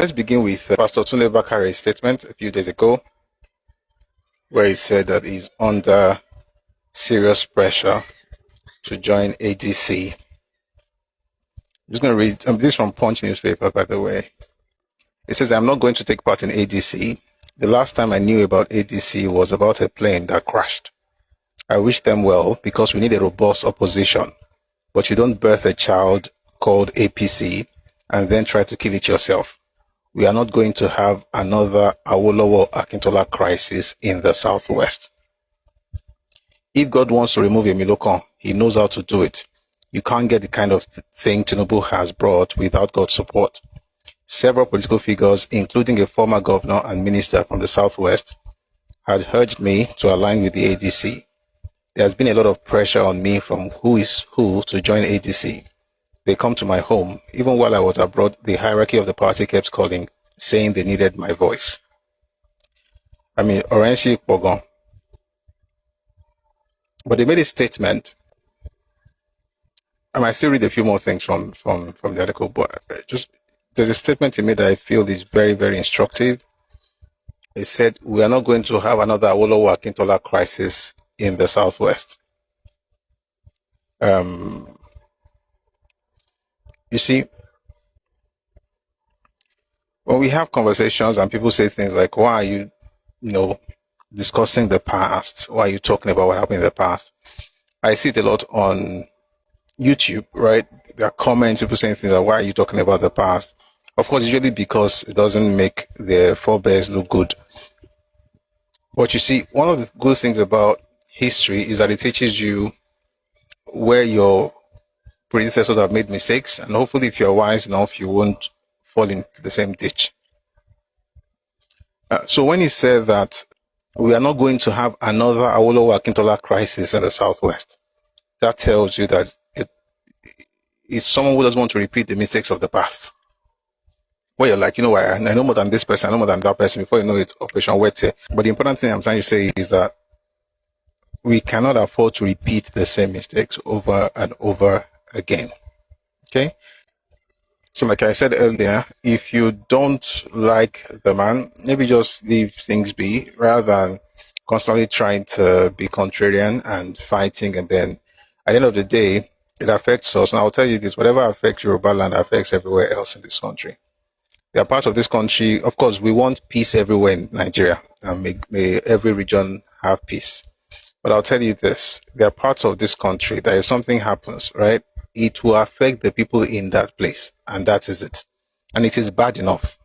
Let's begin with Pastor Tunde Bakare's statement a few days ago, where he said that he's under serious pressure to join ADC. I'm just going to read this from Punch newspaper, by the way. It says, "I'm not going to take part in ADC. The last time I knew about ADC was about a plane that crashed. I wish them well because we need a robust opposition. But you don't birth a child called APC and then try to kill it yourself. We are not going to have another Awolowo-Akintola crisis in the Southwest. If God wants to remove Emilokan, he knows how to do it. You can't get the kind of thing Tinubu has brought without God's support. Several political figures, including a former governor and minister from the Southwest, had urged me to align with the ADC. There has been a lot of pressure on me from who is who to join ADC. They come to my home. Even while I was abroad, the hierarchy of the party kept calling, saying they needed my voice." I mean, Orensi Pogon. But they made a statement. I might still read a few more things from the article, but there's a statement he made that I feel is very, very instructive. He said, "We are not going to have another Awolowo-Akintola crisis in the Southwest." You see, when we have conversations and people say things like, "Why are you, discussing the past? Why are you talking about what happened in the past?" I see it a lot on YouTube, right? There are comments, people saying things like, "Why are you talking about the past?" Of course, usually because it doesn't make the forebears look good. But you see, one of the good things about history is that it teaches you where your predecessors have made mistakes, and hopefully if you're wise enough, you won't fall into the same ditch. So when he said that we are not going to have another Awolowo-Akintola crisis in the Southwest, that tells you that it's someone who doesn't want to repeat the mistakes of the past. Where you're like, I know more than this person, I know more than that person, before you know it, Operation Wete. But the important thing I'm trying to say is that we cannot afford to repeat the same mistakes over and over again. Okay? So like I said earlier, if you don't like the man, maybe just leave things be rather than constantly trying to be contrarian and fighting. And then at the end of the day, it affects us. And I'll tell you this, whatever affects Yoruba land affects everywhere else in this country. There are parts of this country, of course, we want peace everywhere in Nigeria, and may every region have peace. But I'll tell you this, there are parts of this country that if something happens, right, it will affect the people in that place. And that is it. And it is bad enough.